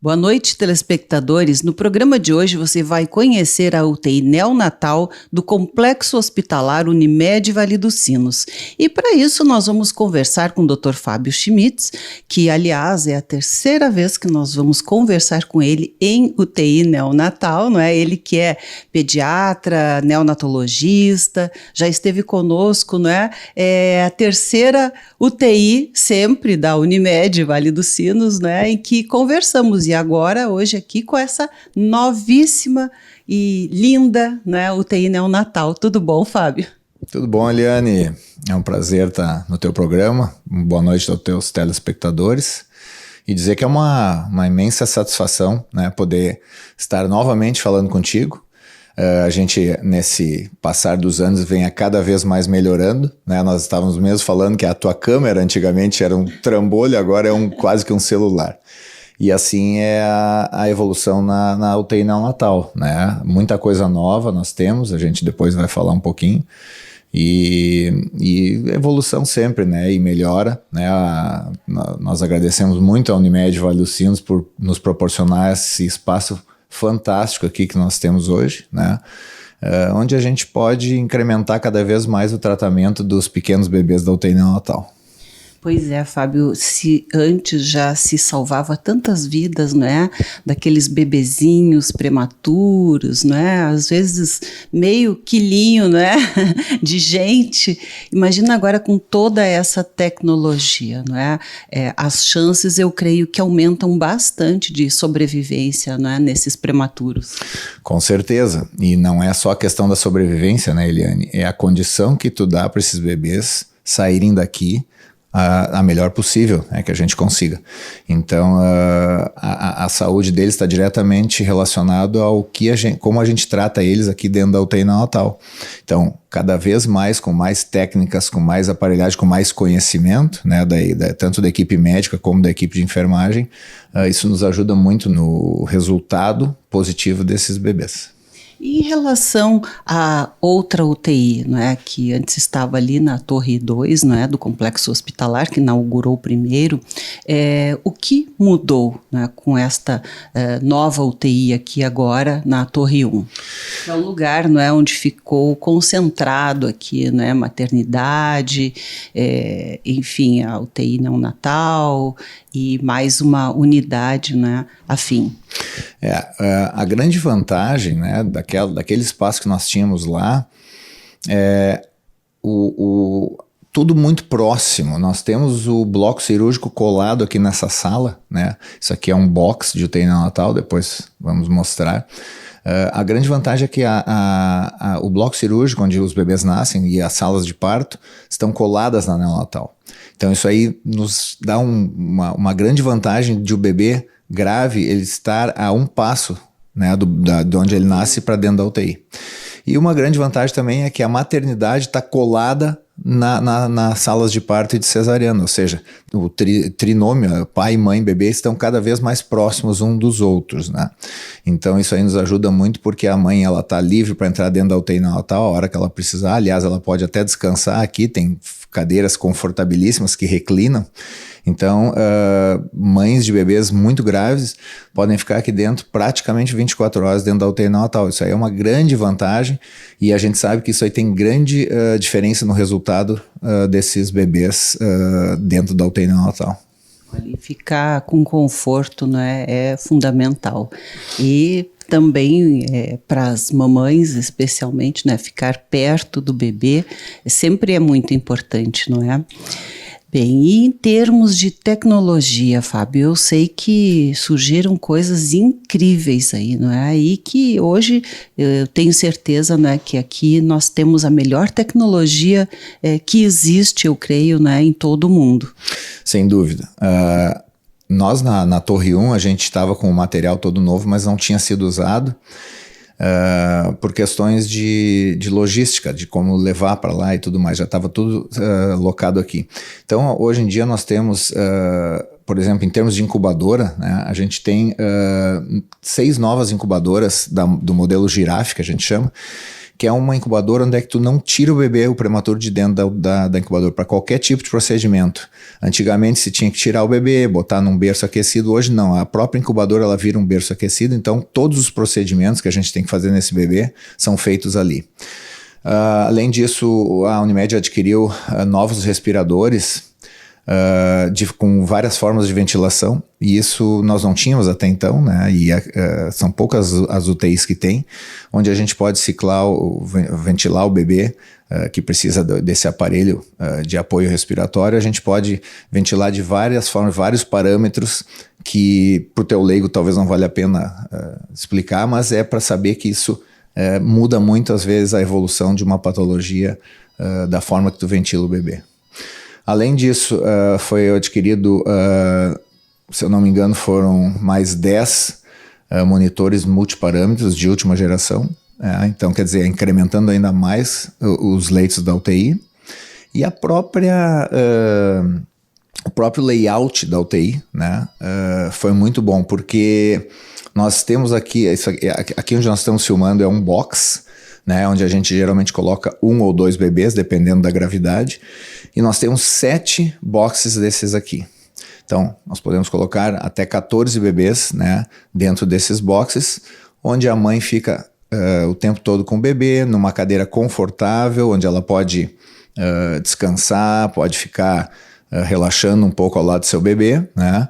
Boa noite, telespectadores. No programa de hoje você vai conhecer a UTI neonatal do Complexo Hospitalar Unimed Vale dos Sinos. E para isso nós vamos conversar com o Dr. Fábio Schmitz, que aliás é a terceira vez que nós vamos conversar com ele em UTI neonatal, não é? Ele que é pediatra, neonatologista, já esteve conosco, não é? É a terceira UTI sempre da Unimed Vale dos Sinos, né? Em que conversamos. E agora, hoje aqui, com essa novíssima e linda, né, UTI neonatal. Tudo bom, Fábio? Tudo bom, Eliane? É um prazer estar no teu programa. Boa noite aos teus telespectadores. E dizer que é uma imensa satisfação, né, poder estar novamente falando contigo. A gente, nesse passar dos anos, vem a cada vez mais melhorando, né? Nós estávamos mesmo falando que a tua câmera antigamente era um trambolho, agora é quase que um celular. E assim é a evolução na UTI neonatal, né? Muita coisa nova nós temos, a gente depois vai falar um pouquinho. E evolução sempre, né? E melhora, né? Nós agradecemos muito a Unimed Vale dos Sinos por nos proporcionar esse espaço fantástico aqui que nós temos hoje, né? Onde a gente pode incrementar cada vez mais o tratamento dos pequenos bebês da UTI neonatal. Pois é, Fábio, se antes já se salvava tantas vidas, não é? Daqueles bebezinhos prematuros, não é? Às vezes meio quilinho, não é? De gente. Imagina agora com toda essa tecnologia, não é? As chances, eu creio que aumentam bastante de sobrevivência, não é? Nesses prematuros. Com certeza. E não é só a questão da sobrevivência, né, Eliane? É a condição que tu dá para esses bebês saírem daqui a melhor possível, né, que a gente consiga. Então, a saúde deles está diretamente relacionado ao que como a gente trata eles aqui dentro da UTI neonatal. Então, cada vez mais, com mais técnicas, com mais aparelhagem, com mais conhecimento, né, tanto da equipe médica como da equipe de enfermagem, isso nos ajuda muito no resultado positivo desses bebês. E em relação à outra UTI, não é, que antes estava ali na Torre 2, não é, do Complexo Hospitalar, que inaugurou o primeiro, o que mudou, né, com esta nova UTI aqui agora na Torre 1? É o lugar, não é, onde ficou concentrado aqui, não é, maternidade, enfim, a UTI neonatal e mais uma unidade, né, afim. A grande vantagem, né, daquele espaço que nós tínhamos lá é tudo muito próximo. Nós temos o bloco cirúrgico colado aqui nessa sala, né? Isso aqui é um box de UTI neonatal, depois vamos mostrar. A grande vantagem é que o bloco cirúrgico, onde os bebês nascem, e as salas de parto estão coladas na neonatal. Então isso aí nos dá uma grande vantagem de o bebê grave ele estar a um passo, né, de onde ele nasce para dentro da UTI. E uma grande vantagem também é que a maternidade está colada nas salas de parto e de cesariana, ou seja, o trinômio, pai, mãe, bebê, estão cada vez mais próximos um dos outros, né? Então isso aí nos ajuda muito porque a mãe ela está livre para entrar dentro da UTI neonatal a hora que ela precisar. Aliás, ela pode até descansar aqui, tem cadeiras confortabilíssimas que reclinam. Então, mães de bebês muito graves podem ficar aqui dentro praticamente 24 horas dentro da UTI neonatal. Isso aí é uma grande vantagem e a gente sabe que isso aí tem grande diferença no resultado desses bebês dentro da UTI neonatal. E ficar com conforto, né, é fundamental. E também para as mamães, especialmente, né, ficar perto do bebê sempre é muito importante, não é? Bem, e em termos de tecnologia, Fábio, eu sei que surgiram coisas incríveis aí, não é? E que hoje eu tenho certeza, né, que aqui nós temos a melhor tecnologia que existe, eu creio, né, em todo o mundo. Sem dúvida. Nós na Torre 1 a gente estava com o material todo novo, mas não tinha sido usado. Por questões de logística, de como levar para lá e tudo mais, já estava tudo locado aqui. Então, hoje em dia nós temos, por exemplo, em termos de incubadora, né, a gente tem 6 novas incubadoras do modelo Girafe, que a gente chama, que é uma incubadora onde é que tu não tira o bebê, o prematuro, de dentro da incubadora para qualquer tipo de procedimento. Antigamente se tinha que tirar o bebê, botar num berço aquecido, hoje não, a própria incubadora ela vira um berço aquecido, então todos os procedimentos que a gente tem que fazer nesse bebê são feitos ali. Além disso, a Unimed adquiriu novos respiradores com várias formas de ventilação, e isso nós não tínhamos até então, né? E são poucas as UTIs que tem, onde a gente pode ventilar o bebê que precisa desse aparelho de apoio respiratório. A gente pode ventilar de várias formas, vários parâmetros que para o teu leigo talvez não valha a pena explicar, mas é para saber que isso muda muito às vezes a evolução de uma patologia da forma que tu ventila o bebê. Além disso, foi adquirido, se eu não me engano, foram mais 10 monitores multiparâmetros de última geração. Então, quer dizer, incrementando ainda mais os leitos da UTI. E o próprio layout da UTI, né, foi muito bom, porque nós temos aqui onde nós estamos filmando é um box, né, onde a gente geralmente coloca 1 ou 2 bebês, dependendo da gravidade, e nós temos 7 boxes desses aqui. Então, nós podemos colocar até 14 bebês, né, dentro desses boxes, onde a mãe fica o tempo todo com o bebê, numa cadeira confortável, onde ela pode descansar, pode ficar relaxando um pouco ao lado do seu bebê, né,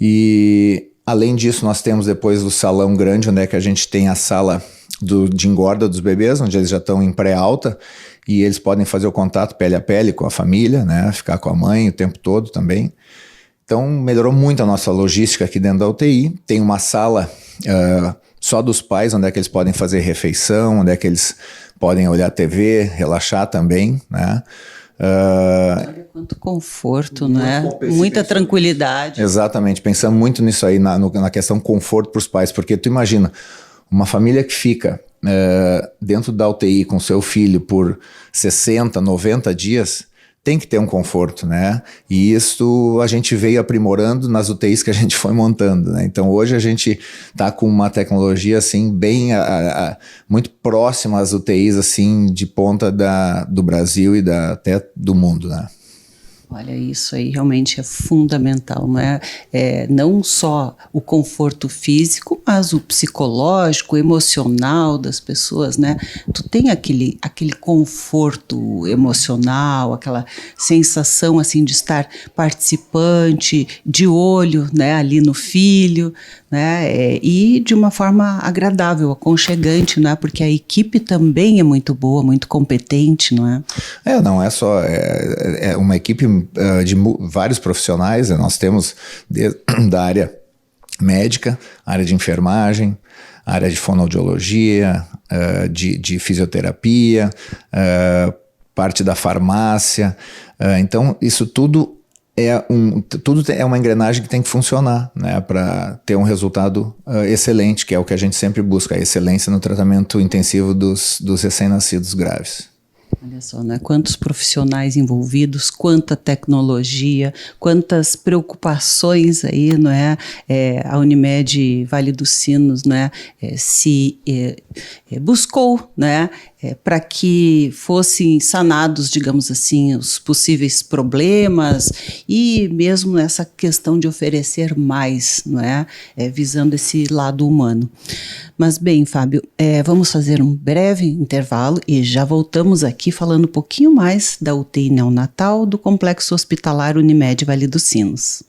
e além disso, nós temos depois o salão grande, onde é que a gente tem a sala de engorda dos bebês, onde eles já estão em pré-alta e eles podem fazer o contato pele a pele com a família, né? Ficar com a mãe o tempo todo também. Então melhorou muito a nossa logística aqui dentro da UTI. Tem uma sala só dos pais, onde é que eles podem fazer refeição, onde é que eles podem olhar TV, relaxar também, né? Olha quanto conforto, né? Muita tranquilidade. Exatamente, pensamos muito nisso aí, na questão conforto para os pais, porque tu imagina, uma família que fica dentro da UTI com seu filho por 60, 90 dias, tem que ter um conforto, né? E isso a gente veio aprimorando nas UTIs que a gente foi montando, né? Então hoje a gente tá com uma tecnologia assim bem muito próxima às UTIs assim de ponta do Brasil e até do mundo, né? Olha, isso aí realmente é fundamental, não é? Não só o conforto físico, mas o psicológico, o emocional das pessoas, né? Tu tem aquele conforto emocional, aquela sensação assim de estar participante, de olho, né, ali no filho, né? E de uma forma agradável, aconchegante, né? Porque a equipe também é muito boa, muito competente, não é? Não é só uma equipe de vários profissionais, né? Nós temos da área médica, área de enfermagem, área de fonoaudiologia, de fisioterapia, parte da farmácia. Então, isso tudo é uma engrenagem que tem que funcionar, né, para ter um resultado excelente, que é o que a gente sempre busca, a excelência no tratamento intensivo dos recém-nascidos graves. Olha só, né? Quantos profissionais envolvidos, quanta tecnologia, quantas preocupações aí, não é? A Unimed Vale dos Sinos, né? Buscou, né? Para que fossem sanados, digamos assim, os possíveis problemas e mesmo essa questão de oferecer mais, não é? Visando esse lado humano. Mas bem, Fábio, vamos fazer um breve intervalo e já voltamos aqui falando um pouquinho mais da UTI neonatal do Complexo Hospitalar Unimed Vale dos Sinos.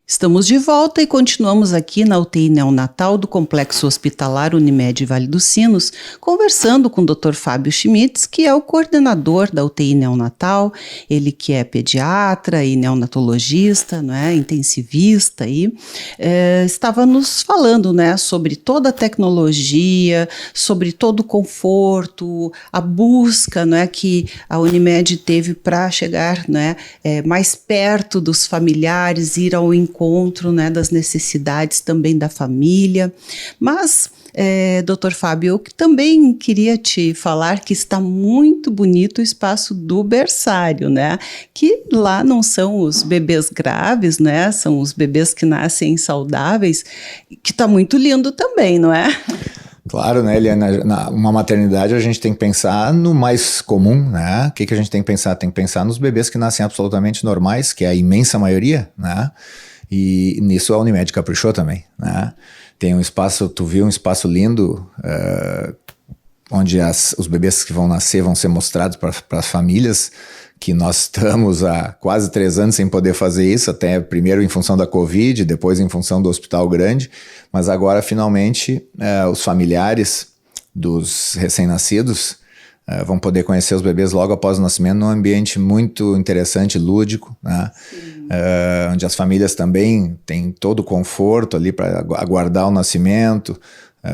Estamos de volta e continuamos aqui na UTI neonatal do Complexo Hospitalar Unimed Vale dos Sinos, conversando com o Dr. Fábio Schmitz, que é o coordenador da UTI neonatal, ele que é pediatra e neonatologista, não é, intensivista, e estava nos falando, né, sobre toda a tecnologia, sobre todo o conforto, a busca, não é, que a Unimed teve para chegar, né, mais perto dos familiares, ir ao encontro, né, das necessidades também da família, mas Dr. Fábio, eu também queria te falar que está muito bonito o espaço do berçário, né? Que lá não são os bebês graves, né? São os bebês que nascem saudáveis, que está muito lindo também, não é? Claro, né, Eliana, uma maternidade a gente tem que pensar no mais comum, né? O que a gente tem que pensar? Tem que pensar nos bebês que nascem absolutamente normais, que é a imensa maioria, né? E nisso a Unimed caprichou também, né? Tem um espaço, tu viu um espaço lindo, onde os bebês que vão nascer vão ser mostrados para as famílias, que nós estamos há quase 3 anos sem poder fazer isso, até primeiro em função da Covid, depois em função do Hospital Grande, mas agora finalmente os familiares dos recém-nascidos vão poder conhecer os bebês logo após o nascimento num ambiente muito interessante, lúdico, né? Onde as famílias também têm todo o conforto ali para aguardar o nascimento,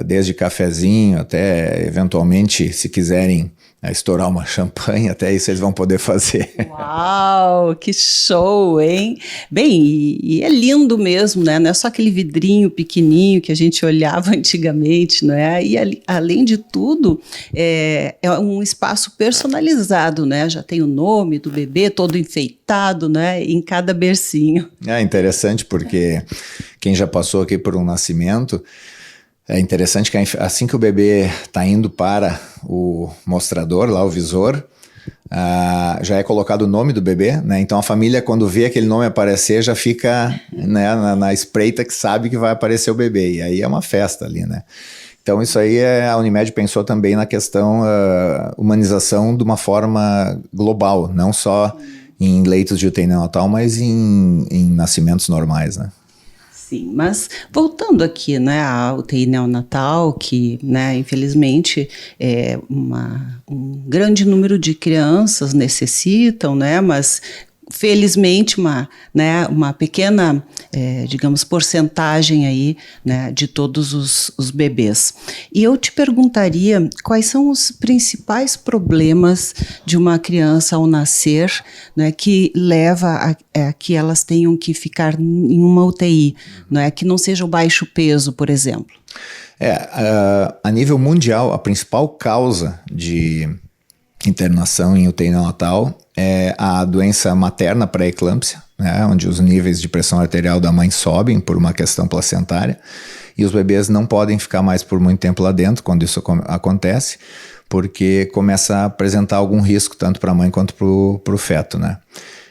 desde cafezinho até eventualmente, se quiserem estourar uma champanhe, até isso eles vão poder fazer. Uau, que show, hein? Bem, e é lindo mesmo, né? Não é só aquele vidrinho pequenininho que a gente olhava antigamente, não é? E além de tudo, é um espaço personalizado, né? Já tem o nome do bebê todo enfeitado, né? Em cada bercinho. É interessante porque quem já passou aqui por um nascimento, é interessante que assim que o bebê está indo para o mostrador, lá o visor, já é colocado o nome do bebê, né? Então a família, quando vê aquele nome aparecer, já fica, né, na espreita que sabe que vai aparecer o bebê. E aí é uma festa ali, né? Então isso aí a Unimed pensou também na questão humanização de uma forma global, não só em leitos de UTI neonatal, mas em nascimentos normais, né? Sim, mas voltando aqui, né, à UTI neonatal, que, né, infelizmente, um grande número de crianças necessitam, né, mas felizmente uma pequena, digamos, porcentagem aí, né, de todos os bebês. E eu te perguntaria quais são os principais problemas de uma criança ao nascer, né, que leva a que elas tenham que ficar em uma UTI, né, que não seja o baixo peso, por exemplo. A nível mundial, a principal causa de internação em UTI neonatal é a doença materna pré-eclâmpsia, né, onde os níveis de pressão arterial da mãe sobem por uma questão placentária e os bebês não podem ficar mais por muito tempo lá dentro quando isso acontece, porque começa a apresentar algum risco tanto para a mãe quanto para o feto, né?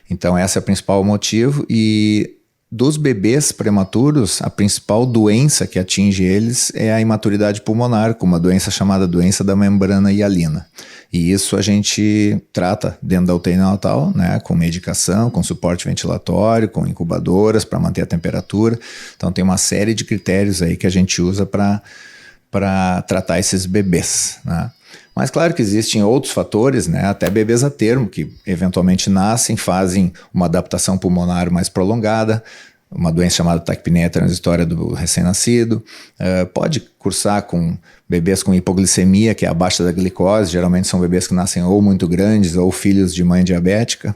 Então esse é o principal motivo. E dos bebês prematuros, a principal doença que atinge eles é a imaturidade pulmonar, com uma doença chamada doença da membrana hialina. E isso a gente trata dentro da UTI neonatal, né, com medicação, com suporte ventilatório, com incubadoras para manter a temperatura. Então tem uma série de critérios aí que a gente usa para tratar esses bebês, né? Mas claro que existem outros fatores, né, até bebês a termo, que eventualmente nascem, fazem uma adaptação pulmonar mais prolongada, uma doença chamada taquipneia transitória do recém-nascido, pode cursar com bebês com hipoglicemia, que é a baixa da glicose, geralmente são bebês que nascem ou muito grandes ou filhos de mãe diabética.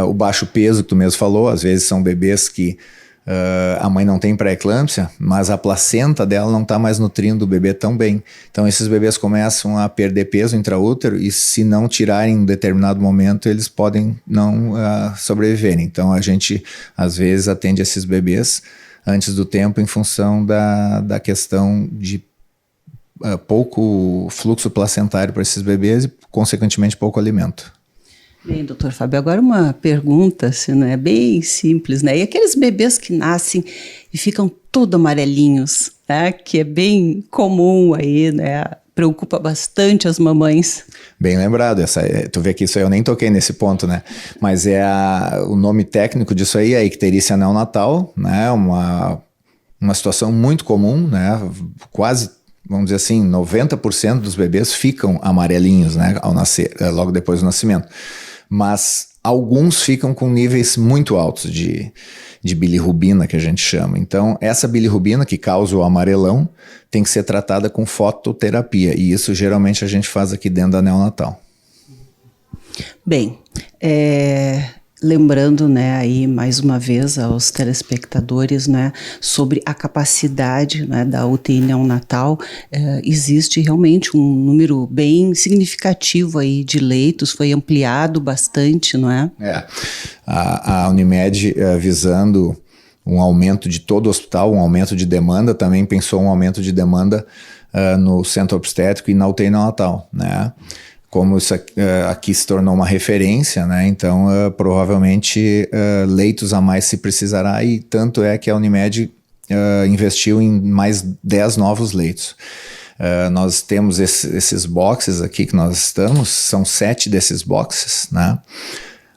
O baixo peso, que tu mesmo falou, às vezes são bebês que a mãe não tem pré-eclâmpsia, mas a placenta dela não está mais nutrindo o bebê tão bem. Então esses bebês começam a perder peso intraútero e se não tirarem em um determinado momento, eles podem não sobreviverem. Então a gente às vezes atende esses bebês antes do tempo em função da questão de pouco fluxo placentário para esses bebês e consequentemente pouco alimento. Bem, doutor Fábio, agora uma pergunta, assim, né, bem simples, né? E aqueles bebês que nascem e ficam todo amarelinhos, né? Que é bem comum aí, né? Preocupa bastante as mamães. Bem lembrado, tu vê que isso aí eu nem toquei nesse ponto, né? Mas o nome técnico disso aí é icterícia neonatal, né? Uma situação muito comum, né? Quase, vamos dizer assim, 90% dos bebês ficam amarelinhos, né? Ao nascer, logo depois do nascimento. Mas alguns ficam com níveis muito altos de bilirrubina, que a gente chama. Então, essa bilirrubina que causa o amarelão tem que ser tratada com fototerapia, e isso geralmente a gente faz aqui dentro da neonatal. Bem, Lembrando, né, aí mais uma vez aos telespectadores, né, sobre a capacidade, né, da UTI neonatal, existe realmente um número bem significativo aí de leitos, foi ampliado bastante, não é? A Unimed, visando um aumento de todo o hospital, um aumento de demanda, também pensou um aumento de demanda no centro obstétrico e na UTI neonatal, né? Como isso aqui se tornou uma referência, né? Então provavelmente leitos a mais se precisará, e tanto é que a Unimed investiu em mais 10 novos leitos. Nós temos esses boxes aqui que nós estamos, são 7 desses boxes, né?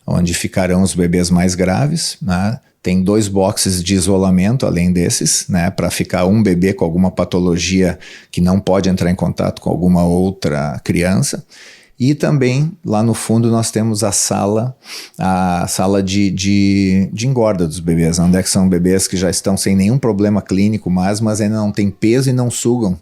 Onde ficarão os bebês mais graves, né? Tem 2 boxes de isolamento além desses, né, para ficar um bebê com alguma patologia que não pode entrar em contato com alguma outra criança. E também lá no fundo nós temos a sala de engorda dos bebês, onde é que são bebês que já estão sem nenhum problema clínico, mas ainda não tem peso e não sugam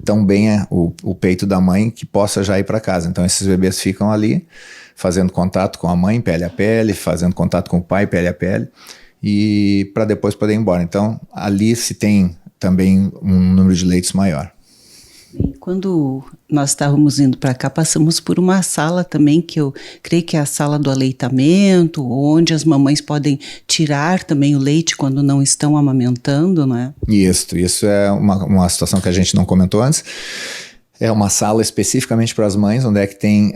tão bem o peito da mãe que possa já ir para casa. Então esses bebês ficam ali fazendo contato com a mãe pele a pele, fazendo contato com o pai pele a pele, e para depois poder ir embora. Então ali se tem também um número de leitos maior. Quando nós estávamos indo para cá, passamos por uma sala também, que eu creio que é a sala do aleitamento, onde as mamães podem tirar também o leite quando não estão amamentando, não é? Isso é uma situação que a gente não comentou antes. É uma sala especificamente para as mães, onde é que tem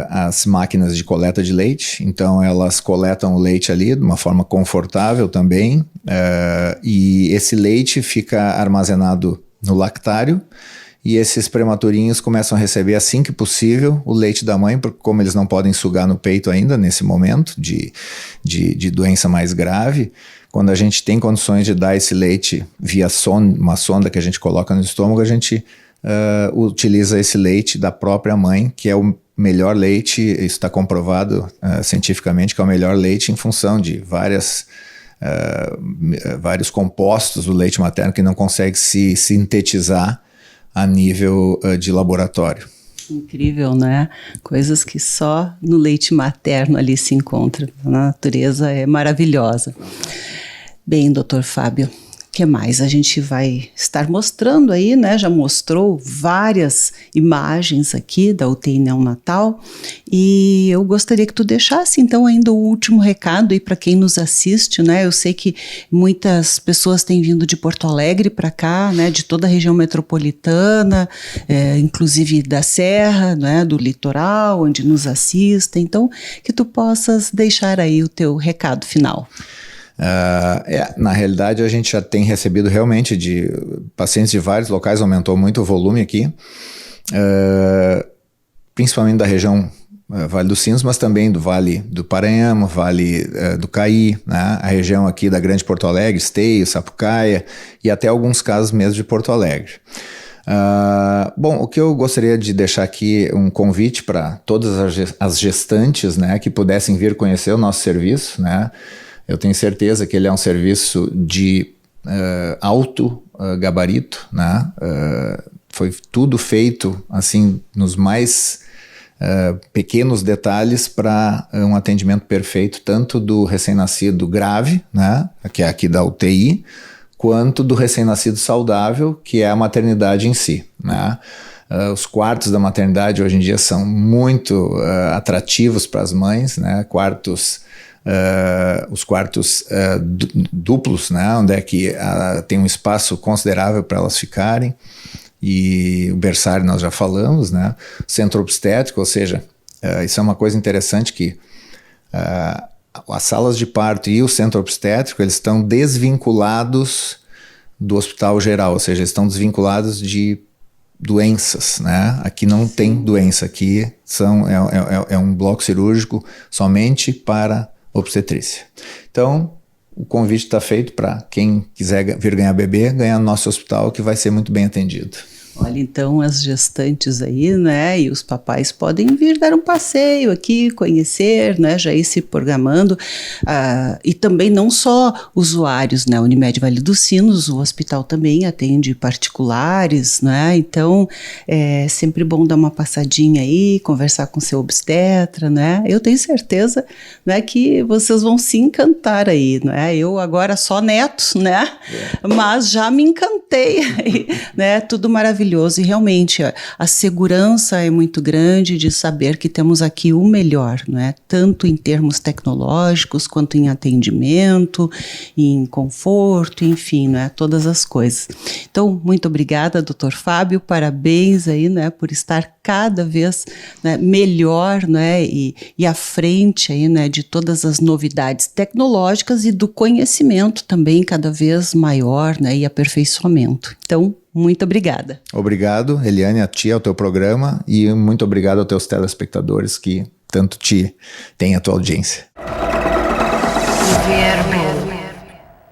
as máquinas de coleta de leite. Então elas coletam o leite ali de uma forma confortável também, e esse leite fica armazenado no lactário, e esses prematurinhos começam a receber assim que possível o leite da mãe, porque como eles não podem sugar no peito ainda nesse momento de doença mais grave, quando a gente tem condições de dar esse leite via uma sonda que a gente coloca no estômago, a gente utiliza esse leite da própria mãe, que é o melhor leite. Isso está comprovado cientificamente que é o melhor leite em função de vários compostos do leite materno que não consegue se sintetizar a nível de laboratório. Incrível, né? Coisas que só no leite materno ali se encontram. A natureza é maravilhosa. Bem, doutor Fábio, o que mais a gente vai estar mostrando aí, né? Já mostrou várias imagens aqui da UTI neonatal, e eu gostaria que tu deixasse então ainda o último recado aí para quem nos assiste, né? Eu sei que muitas pessoas têm vindo de Porto Alegre para cá, né? De toda a região metropolitana, inclusive da Serra, né? Do litoral, onde nos assistem. Então, que tu possas deixar aí o teu recado final. Na realidade a gente já tem recebido realmente de pacientes de vários locais, aumentou muito o volume aqui, principalmente da região Vale dos Sinos, mas também do Vale do Paranhama, Vale do Caí, né? A região aqui da Grande Porto Alegre, Esteio, Sapucaia, e até alguns casos mesmo de Porto Alegre. Bom, o que eu gostaria de deixar aqui um convite para todas as gestantes, né, que pudessem vir conhecer o nosso serviço, né? Eu tenho certeza que ele é um serviço de alto gabarito, né? Foi tudo feito assim nos mais pequenos detalhes para um atendimento perfeito, tanto do recém-nascido grave, né? Que é aqui da UTI, quanto do recém-nascido saudável, que é a maternidade em si, né? Os quartos da maternidade hoje em dia são muito atrativos para as mães, né? Os quartos duplos, né? Onde é que tem um espaço considerável para elas ficarem, e o berçário nós já falamos, né? Centro obstétrico, ou seja, isso é uma coisa interessante, que as salas de parto e o centro obstétrico, eles estão desvinculados do hospital geral, ou seja, estão desvinculados de doenças, né? Aqui não tem doença, aqui é um bloco cirúrgico somente para obstetrícia. Então, o convite está feito para quem quiser vir ganhar bebê, ganhar no nosso hospital, que vai ser muito bem atendido. Olha, então as gestantes aí, né, e os papais podem vir dar um passeio aqui, conhecer, né, já ir se programando, e também não só usuários, né, Unimed Vale dos Sinos, o hospital também atende particulares, né, então é sempre bom dar uma passadinha aí, conversar com seu obstetra, né, eu tenho certeza, né, que vocês vão se encantar aí, né, eu agora só netos, né, mas já me encantei aí, né, tudo maravilhoso. E realmente a segurança é muito grande de saber que temos aqui o melhor, né? Tanto em termos tecnológicos, quanto em atendimento, em conforto, enfim, né? Todas as coisas. Então, muito obrigada, Dr. Fábio, parabéns aí, né, por estar cada vez, né, melhor, né, e à frente aí, né, de todas as novidades tecnológicas e do conhecimento também cada vez maior, né, e aperfeiçoamento. Então, muito obrigada. Obrigado, Eliane, a ti, ao teu programa, e muito obrigado aos teus telespectadores que tanto têm a tua audiência. Governo.